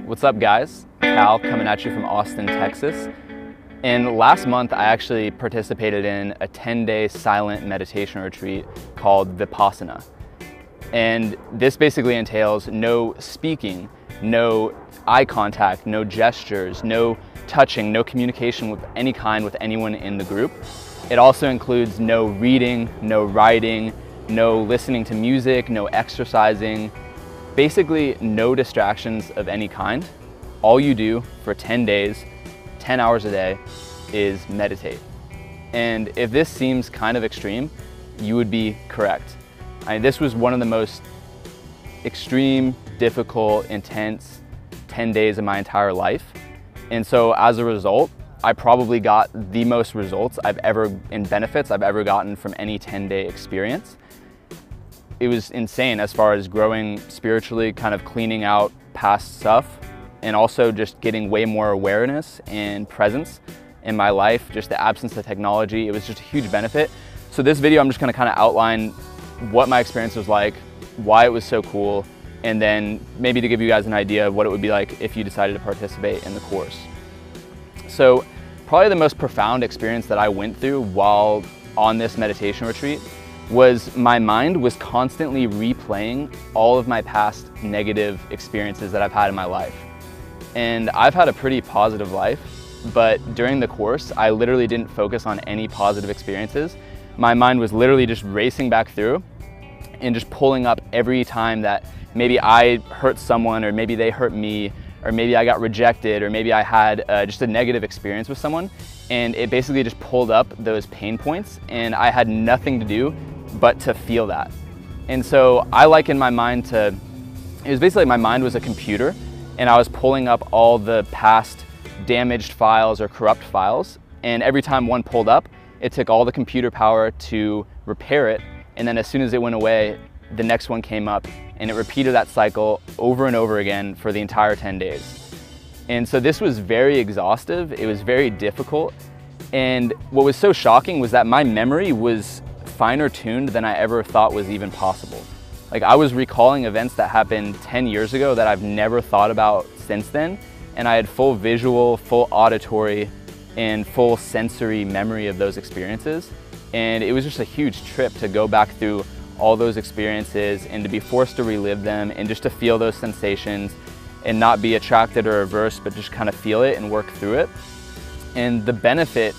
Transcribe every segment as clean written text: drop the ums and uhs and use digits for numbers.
What's up, guys? Cal coming at you from Austin, Texas. And last month I actually participated in a 10-day silent meditation retreat called Vipassana. And this basically entails no speaking, no eye contact, no gestures, no touching, no communication with any kind with anyone in the group. It also includes no reading, no writing, no listening to music, no exercising, basically no distractions of any kind. All you do for 10 days, 10 hours a day, is meditate. And if this seems kind of extreme, you would be correct. This was one of the most extreme, difficult, intense 10 days of my entire life. And so as a result, I probably got the most results and benefits I've ever gotten from any 10-day experience. It was insane as far as growing spiritually, kind of cleaning out past stuff, and also just getting way more awareness and presence in my life, just the absence of technology. It was just a huge benefit. So this video, I'm just gonna kind of outline what my experience was like, why it was so cool, and then maybe to give you guys an idea of what it would be like if you decided to participate in the course. So probably the most profound experience that I went through while on this meditation retreat was my mind was constantly replaying all of my past negative experiences that I've had in my life. And I've had a pretty positive life, but during the course, I literally didn't focus on any positive experiences. My mind was literally just racing back through and just pulling up every time that maybe I hurt someone, or maybe they hurt me, or maybe I got rejected, or maybe I had just a negative experience with someone. And it basically just pulled up those pain points, and I had nothing to do but to feel that. And so I liken my mind to, it was basically my mind was a computer, and I was pulling up all the past damaged files or corrupt files. And every time one pulled up, it took all the computer power to repair it. And then as soon as it went away, the next one came up, and it repeated that cycle over and over again for the entire 10 days. And so this was very exhaustive. It was very difficult. And what was so shocking was that my memory was finer tuned than I ever thought was even possible. Like, I was recalling events that happened 10 years ago that I've never thought about since then. And I had full visual, full auditory, and full sensory memory of those experiences. And it was just a huge trip to go back through all those experiences and to be forced to relive them and just to feel those sensations and not be attracted or averse, but just kind of feel it and work through it. And the benefit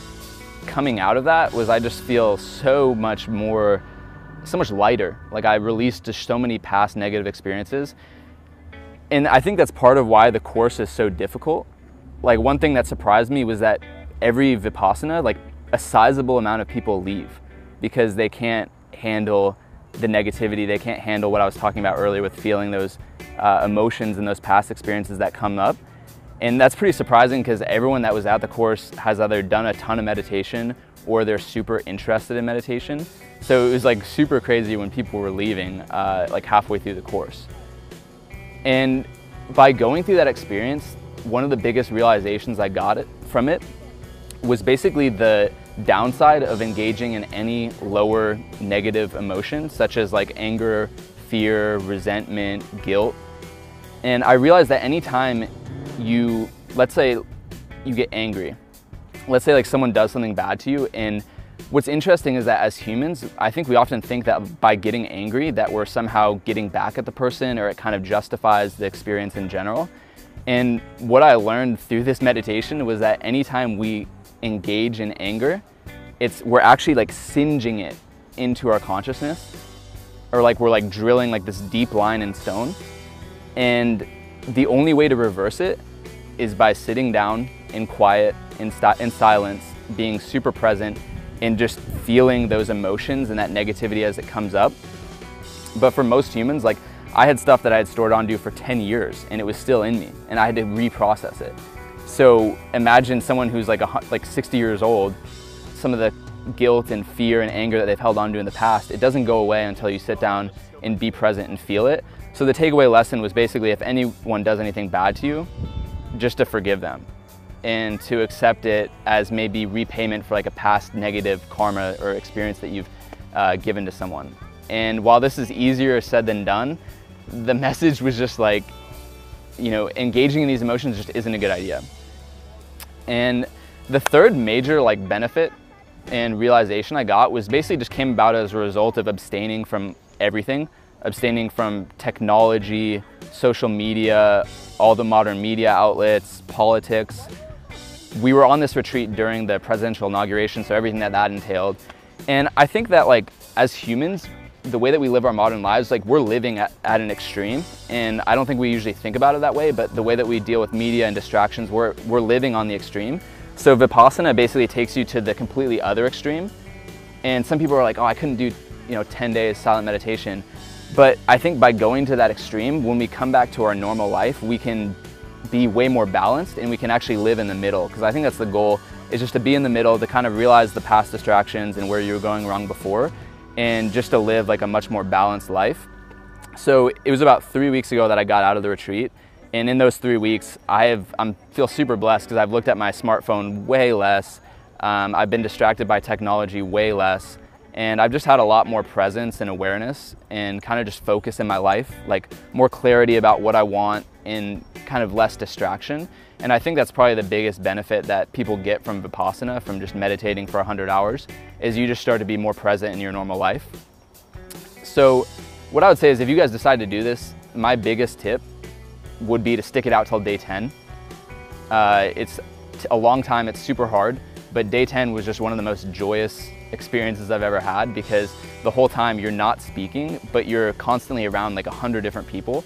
coming out of that was I just feel so much lighter. Like, I released just so many past negative experiences. And I think that's part of why the course is so difficult. Like, one thing that surprised me was that every Vipassana, like, a sizable amount of people leave because they can't handle the negativity. They can't handle what I was talking about earlier with feeling those emotions and those past experiences that come up. And that's pretty surprising because everyone that was at the course has either done a ton of meditation or they're super interested in meditation. So it was like super crazy when people were leaving like halfway through the course. And by going through that experience, one of the biggest realizations I got from it was basically the downside of engaging in any lower negative emotion, such as like anger, fear, resentment, guilt. And I realized that anytime let's say you get angry, let's say like someone does something bad to you, and what's interesting is that as humans, I think we often think that by getting angry that we're somehow getting back at the person, or it kind of justifies the experience in general. And what I learned through this meditation was that anytime we engage in anger, we're actually like singeing it into our consciousness, or like we're like drilling like this deep line in stone. And the only way to reverse it is by sitting down in quiet, in silence, being super present, and just feeling those emotions and that negativity as it comes up. But for most humans, like, I had stuff that I had stored onto for 10 years and it was still in me, and I had to reprocess it. So imagine someone who's like 60 years old, some of the guilt and fear and anger that they've held onto in the past, it doesn't go away until you sit down and be present and feel it. So the takeaway lesson was basically, if anyone does anything bad to you, just to forgive them and to accept it as maybe repayment for like a past negative karma or experience that you've given to someone. And while this is easier said than done, the message was just like, engaging in these emotions just isn't a good idea. And the third major benefit and realization I got was basically just came about as a result of abstaining from everything, abstaining from technology, social media, all the modern media outlets, politics. We were on this retreat during the presidential inauguration, so everything that entailed. And I think that as humans, the way that we live our modern lives, we're living at an extreme, and I don't think we usually think about it that way, but the way that we deal with media and distractions, we're living on the extreme. So Vipassana basically takes you to the completely other extreme. And some people are like, oh, I couldn't do 10 days silent meditation. But I think by going to that extreme, when we come back to our normal life, we can be way more balanced and we can actually live in the middle. Because I think that's the goal, is just to be in the middle, to kind of realize the past distractions and where you were going wrong before, and just to live a much more balanced life. So it was about 3 weeks ago that I got out of the retreat. And in those 3 weeks, I feel super blessed because I've looked at my smartphone way less. I've been distracted by technology way less. And I've just had a lot more presence and awareness and kind of just focus in my life, more clarity about what I want and kind of less distraction. And I think that's probably the biggest benefit that people get from Vipassana, from just meditating for 100 hours, is you just start to be more present in your normal life. So what I would say is, if you guys decide to do this, my biggest tip would be to stick it out till day 10. It's a long time, it's super hard, but day 10 was just one of the most joyous experiences I've ever had, because the whole time you're not speaking, but you're constantly around 100 different people.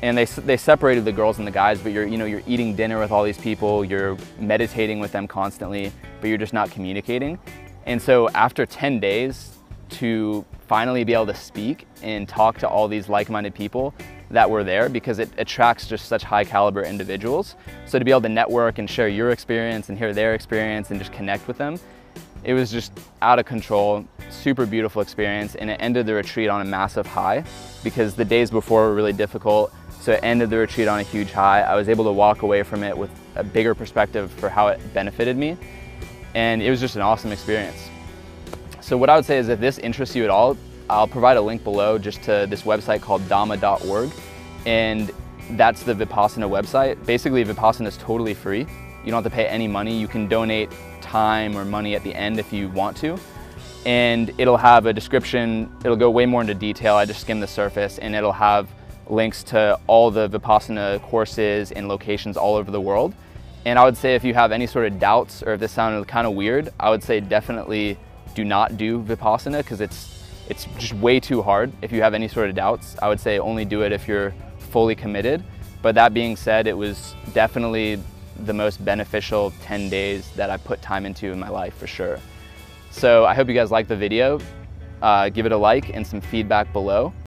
And they separated the girls and the guys, but you're eating dinner with all these people, you're meditating with them constantly, but you're just not communicating. And so after 10 days, to finally be able to speak and talk to all these like-minded people that were there, because it attracts just such high caliber individuals. So to be able to network and share your experience and hear their experience and just connect with them, it was just out of control, super beautiful experience. And it ended the retreat on a massive high, because the days before were really difficult. So it ended the retreat on a huge high. I was able to walk away from it with a bigger perspective for how it benefited me. And it was just an awesome experience. So what I would say is, if this interests you at all, I'll provide a link below just to this website called dhamma.org. And that's the Vipassana website. Basically, Vipassana is totally free. You don't have to pay any money. You can donate time or money at the end if you want to. And it'll have a description. It'll go way more into detail. I just skimmed the surface, and it'll have links to all the Vipassana courses and locations all over the world. And I would say, if you have any sort of doubts, or if this sounded kind of weird, I would say definitely do not do Vipassana, because it's just way too hard. If you have any sort of doubts, I would say only do it if you're fully committed. But that being said, it was definitely the most beneficial 10 days that I put time into in my life, for sure. So I hope you guys liked the video. Give it a like and some feedback below.